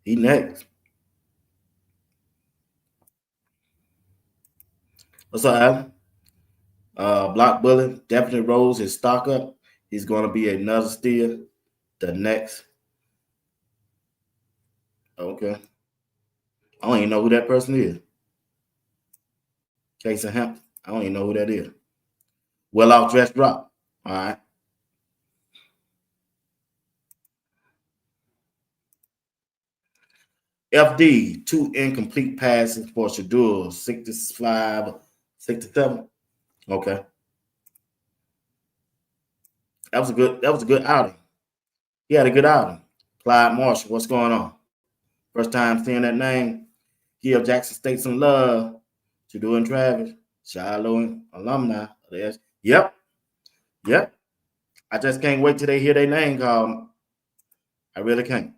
he next. What's up, Adam? Block Bullet definitely rose his stock up. He's going to be another steal. The next. Okay. I don't even know who that person is. Case of Hampton. I don't even know who that is. Well off dress drop. All right. FD, 2 incomplete passes for Shedeur, 65, 67. Okay. That was a good outing. He had a good outing. Clyde Marshall, what's going on? First time seeing that name. Give Jackson State some love. Shedeur and Travis, Shilo and alumni. Yep. I just can't wait till they hear their name called. I really can't.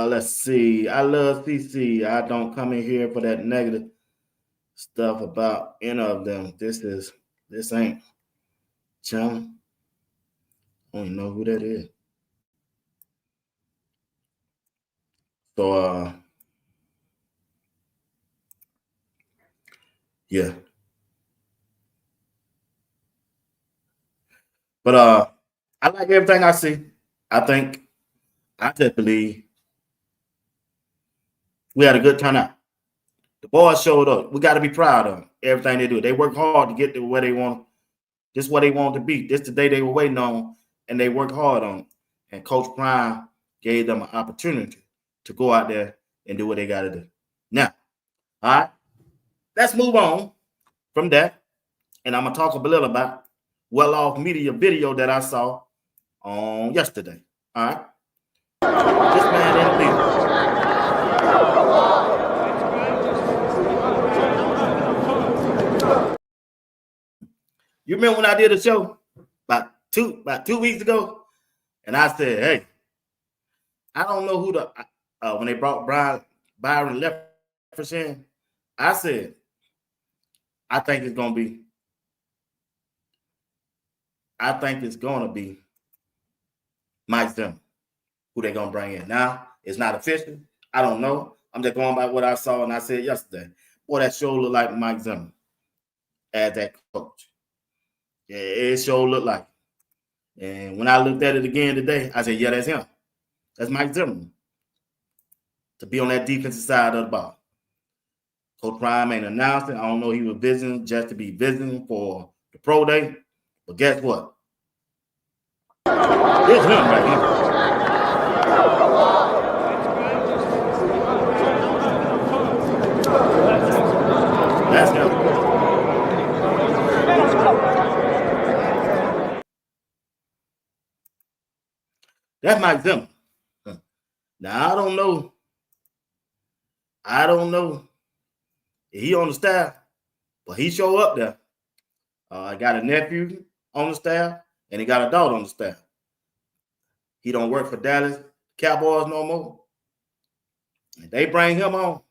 Let's see. I love CC. I don't come in here for that negative stuff about any of them. This ain't channel. I don't even know who that is. So yeah. But I like everything I see. I just believe we had a good turnout. The boys showed up. We got to be proud of them. Everything they do. They work hard to get to where they want. This is what they want to be. This is the day they were waiting on, and they worked hard on it. And Coach Prime gave them an opportunity to go out there and do what they got to do. Now, all right, let's move on from that. And I'm going to talk a little about well-off media video that I saw on yesterday. All right. This man in the building. You remember when I did a show about two weeks ago? And I said, hey, I don't know who when they brought Byron Leftwich in, I said, I think it's going to be Mike Zimmer, who they're going to bring in. Now, it's not official. I don't know. I'm just going by what I saw and I said yesterday. Boy, that sure looked like Mike Zimmer as that coach. Yeah, it sure looked like it. And when I looked at it again today, I said, yeah, that's him. That's Mike Zimmer. To be on that defensive side of the ball. Coach Prime ain't announced it. I don't know he was visiting just to be visiting for the pro day. But guess what? It's him right here. That's him. That's Mike Zimmer. Now, I don't know if he on the staff, but he show up there. I got a nephew on the staff, and he got a daughter on the staff. He don't work for Dallas Cowboys no more. And they bring him on.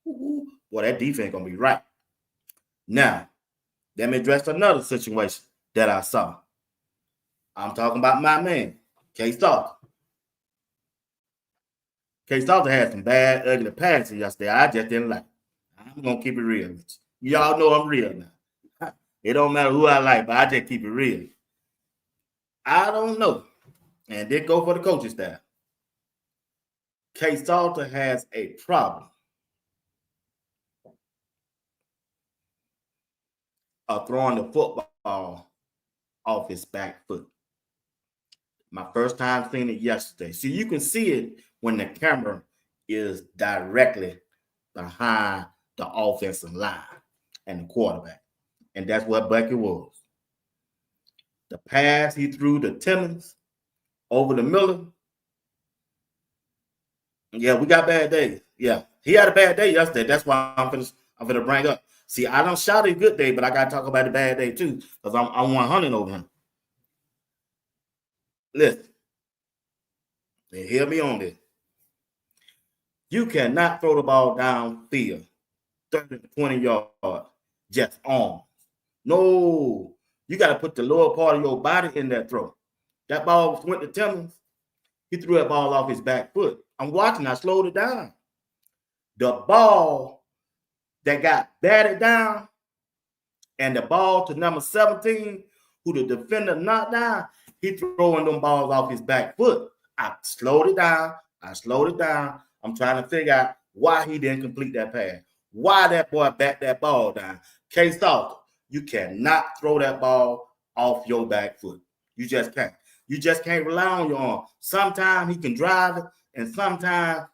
Boy, that defense gonna be right. Now, let me address another situation that I saw. I'm talking about my man, K-Stalker. K-Stalker had some bad, ugly passes yesterday. I just didn't like. I'm gonna keep it real with you. Y'all know I'm real now. It don't matter who I like, but I just keep it real. I don't know. And then go for the coaching staff. K-Stalker has a problem of throwing the football off his back foot. My first time seeing it yesterday. See, you can see it when the camera is directly behind the offensive line and the quarterback. And that's what Bucky was. The pass he threw to Timmons over the Miller. Yeah, we got bad days. Yeah, he had a bad day yesterday. That's why I'm gonna bring up. See, I don't shout a good day, but I gotta talk about the bad day too, because I'm 100 over him. Listen, and hear me on this. You cannot throw the ball downfield 30 to 20 yards just on. No, you got to put the lower part of your body in that throw. That ball went to Timmons. He threw that ball off his back foot. I'm watching. I slowed it down. The ball that got batted down and the ball to number 17, who the defender knocked down, he throwing them balls off his back foot. I slowed it down. I'm trying to figure out why he didn't complete that pass. Why that boy backed that ball down. K-Stalker, you cannot throw that ball off your back foot. You just can't. You just can't rely on your arm. Sometimes he can drive it, and sometimes,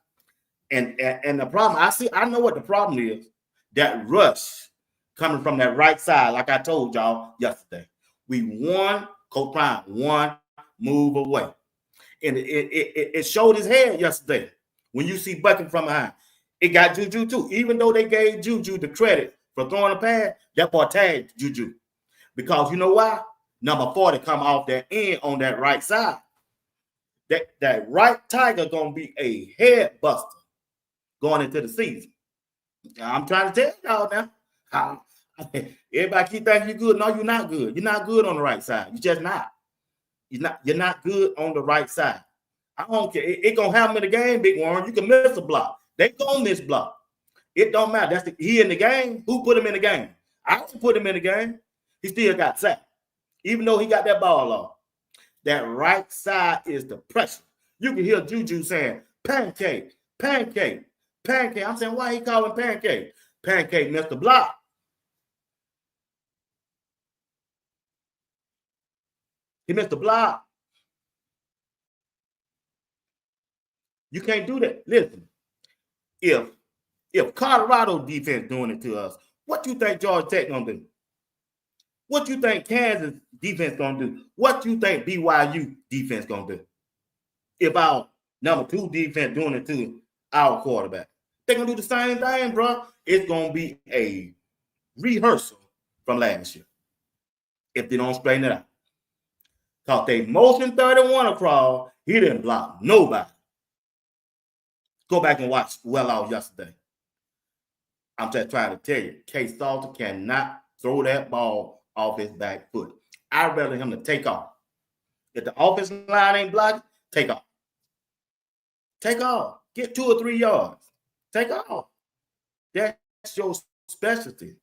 and the problem, I know what the problem is. That rush coming from that right side, like I told y'all yesterday. We Coach Prime, one move away. And it showed his head yesterday. When you see bucking from behind, it got Juju too. Even though they gave Juju the credit for throwing a pass, that boy tagged Juju. Because you know why? Number 40 come off that end on that right side. That right tiger gonna be a head buster going into the season. I'm trying to tell y'all now. Everybody keep thinking you're good. No, you're not good. You're not good on the right side. You're just not. You're not good on the right side. I don't care. It gonna happen in the game, Big Warren. You can miss a block. They gonna miss block. It don't matter. He in the game. Who put him in the game? I didn't put him in the game. He still got sacked, even though he got that ball off. That right side is the pressure. You can hear Juju saying, pancake, pancake, pancake. I'm saying, why he calling pancake? Pancake missed the block. He missed the block. You can't do that. Listen, if Colorado defense doing it to us, what you think Georgia Tech gonna do? What you think Kansas defense gonna do? What you think BYU defense gonna do? If our number 2 defense doing it to our quarterback, they're gonna do the same thing, bro. It's gonna be a rehearsal from last year if they don't straighten it out. Cause they motion 31 across, he didn't block nobody. Go back and watch well out yesterday. I'm just trying to tell you, K. Salter cannot throw that ball off his back foot. I'd rather him to take off. If the offensive line ain't blocking, take off. Take off. Get 2 or 3 yards. Take off. That's your specialty.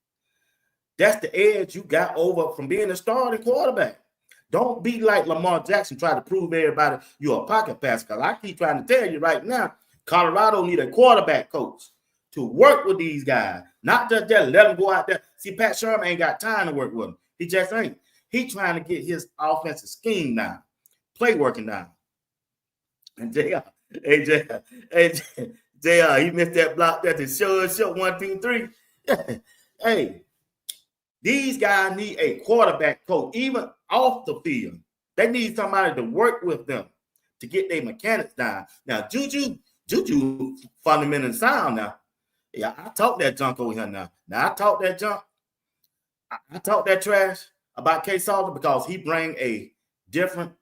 That's the edge you got over from being a starting quarterback. Don't be like Lamar Jackson, try to prove everybody you're a pocket passer. Because I keep trying to tell you right now, Colorado need a quarterback coach to work with these guys, not just let them go out there. See, Pat Sherman ain't got time to work with them. He just ain't. He trying to get his offensive scheme down, play working down. And JR, he missed that block that to show 1, 2, 3. Hey, these guys need a quarterback coach, even off the field. They need somebody to work with them to get their mechanics down. Now, Juju fundamentally sound now. Yeah, I talk that junk over here now. Now, I talk that junk. I talk that trash about K. Salter because he bring a different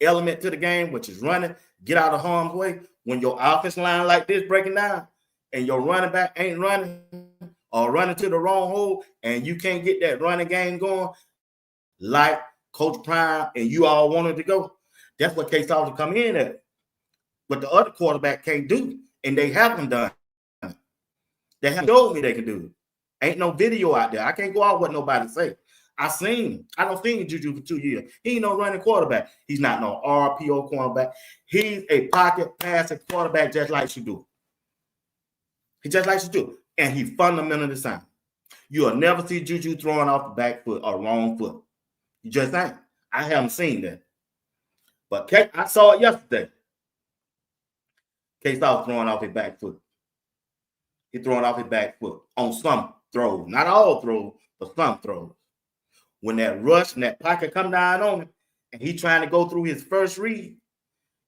element to the game, which is running, get out of harm's way. When your offense line like this breaking down and your running back ain't running or running to the wrong hole and you can't get that running game going like Coach Prime and you all wanted to go, that's what K. Salter come in at. But the other quarterback can't do, and they haven't done. They have told me they can do it. Ain't no video out there. I can't go out what nobody say. I seen him. I don't seen Juju for 2 years. He ain't no running quarterback. He's not no RPO quarterback. He's a pocket passing quarterback just like Shedeur. He just like Shedeur. And he fundamentally sound. You'll never see Juju throwing off the back foot or wrong foot. You just ain't. I haven't seen that. But I saw it yesterday. K-Star throwing off his back foot. He throwing off his back foot on some throws. Not all throws, but some throws. When that rush and that pocket come down on him, and he trying to go through his first read,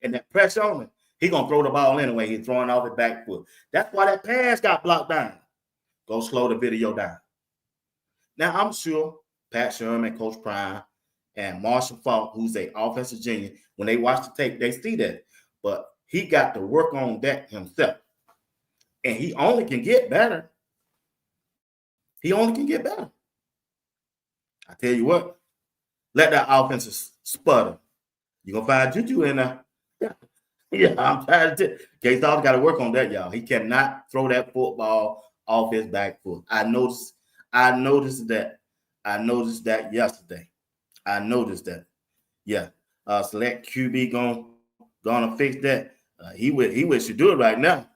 and that pressure on him, he going to throw the ball anyway. He's throwing off his back foot. That's why that pass got blocked down. Go slow the video down. Now, I'm sure Pat Sherman, Coach Prime, and Marshall Falk, who's an offensive genius, when they watch the tape, they see that. But he got to work on that himself. And he only can get better. He only can get better. I tell you what, let that offense sputter. You're going to find Juju in there. Yeah, I'm trying to tell you. K-Star got to work on that, y'all. He cannot throw that football off his back foot. I noticed that. I noticed that yesterday. I noticed that. Yeah. Select QB gonna fix that. He should do it right now.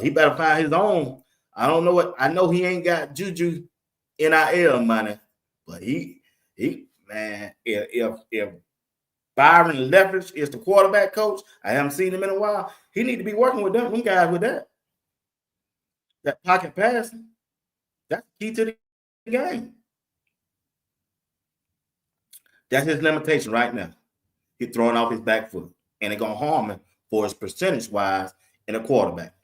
He better find his own. I don't know what. I know he ain't got Juju NIL money, but he man, if Byron Leftwich is the quarterback coach, I haven't seen him in a while. He need to be working with them guys with that. That pocket passing, that's key to the game. That's his limitation right now. He's throwing off his back foot, and it's gonna harm him for his percentage wise in a quarterback.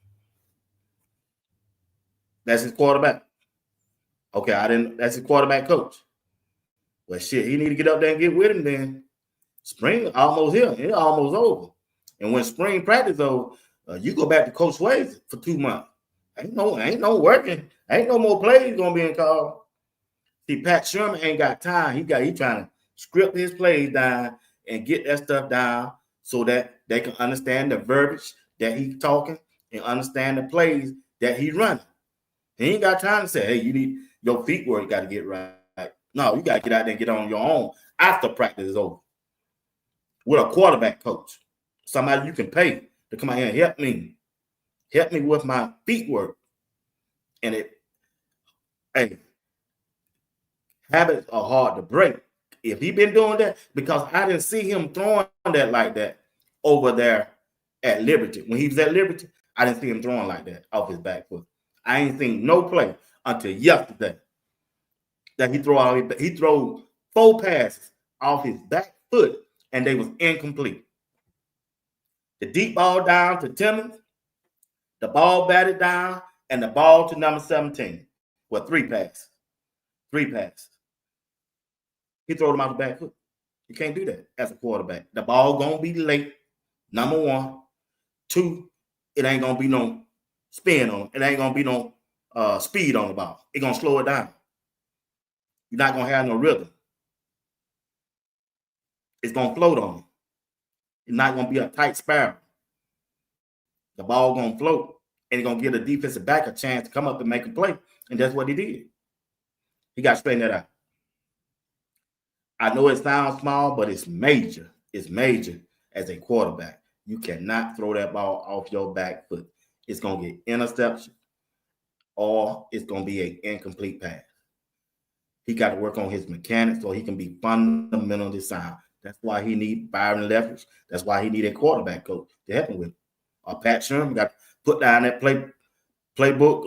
That's his quarterback. Okay, that's his quarterback coach. Well, shit, he need to get up there and get with him then. Spring almost here. It's almost over. And when spring practice over, you go back to Coach Ways for 2 months. Ain't no working. Ain't no more plays gonna be in call. See, Pat Sherman ain't got time. He trying to script his plays down and get that stuff down so that they can understand the verbiage that he's talking and understand the plays that he's running. He ain't got time to say, hey, you need your feet work, you got to get right. No, you got to get out there and get on your own after practice is over. With a quarterback coach, somebody you can pay to come out here and help me with my feet work. And habits are hard to break. If he been doing that, because I didn't see him throwing that like that over there at Liberty. When he was at Liberty, I didn't see him throwing like that off his back foot. I ain't seen no play until yesterday that he threw 4 passes off his back foot and they was incomplete. The deep ball down to Timmons, the ball batted down, and the ball to number 17. Well, 3 passes. 3 passes. He threw them out the back foot. You can't do that as a quarterback. The ball gonna be late, number 1. 2, it ain't gonna be no spin on it. It ain't gonna be no speed on the ball. It's gonna slow it down. You're not gonna have no rhythm. It's gonna float on you. It's not gonna be a tight spiral. The ball gonna float, and it's gonna give the defensive back a chance to come up and make a play. And that's what he did. He got straightened that out. I know it sounds small, but it's major. It's major as a quarterback. You cannot throw that ball off your back foot. It's going to get interception or it's going to be an incomplete pass. He got to work on his mechanics so he can be fundamentally sound. That's why he need Byron Leftwich. That's why he need a quarterback coach to help him with it. Or Pat Sherman got to put down that playbook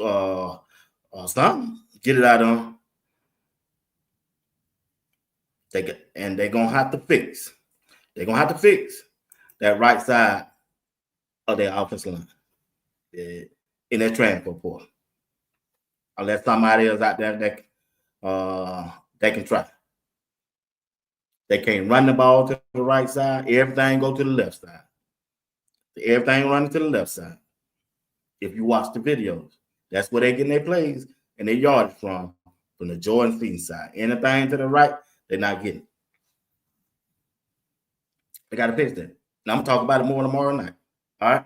or something. Get it out of him. They're going to have to fix. They're going to have to fix that right side of their offensive line in their transfer portal. Unless somebody else out there that they can try. They can't run the ball to the right side. Everything go to the left side. Everything running to the left side. If you watch the videos, that's where they getting their plays and their yardage from the Jordan Seaton side. Anything to the right, they're not getting. They got to fix that. Now, I'm going to talk about it more tomorrow night. All right?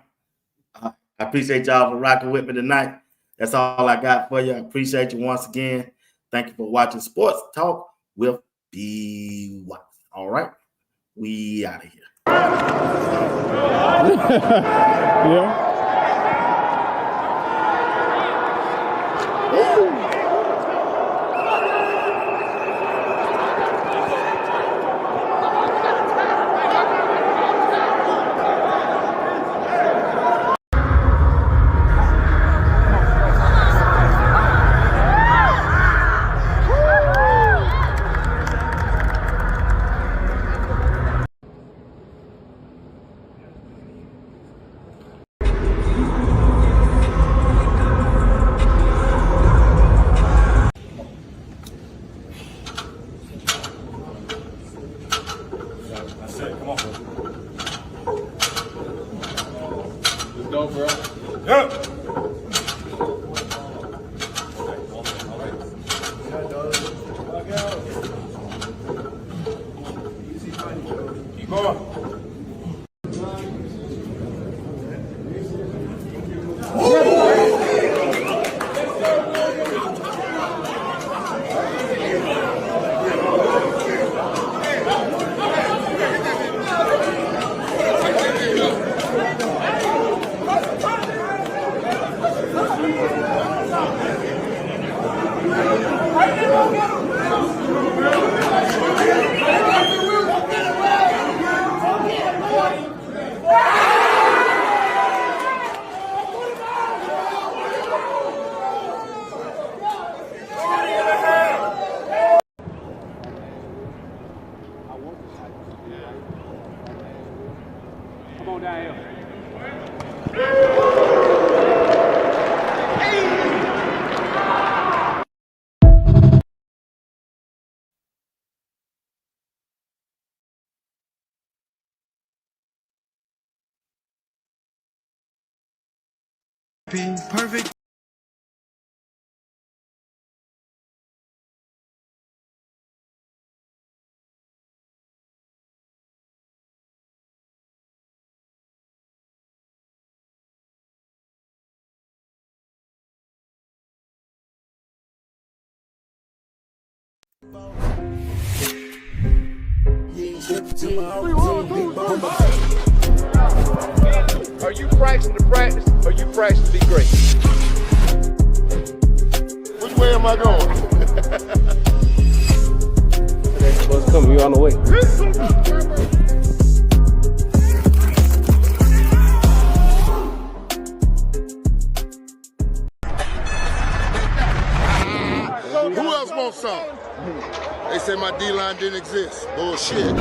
I appreciate y'all for rocking with me tonight. That's all I got for you. I appreciate you once again. Thank you for watching Sports Talk with B. Watts. All right? We out of here. Yeah. Perfect. Are you practicing to practice or you practicing to be great? Which way am I going? What's coming? You on the way. else want some? They say my D-line didn't exist. Bullshit.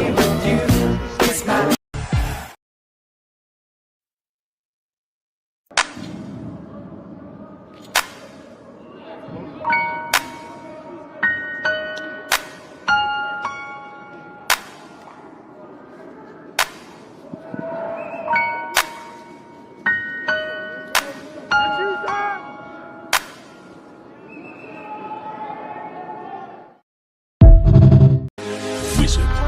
Wizard.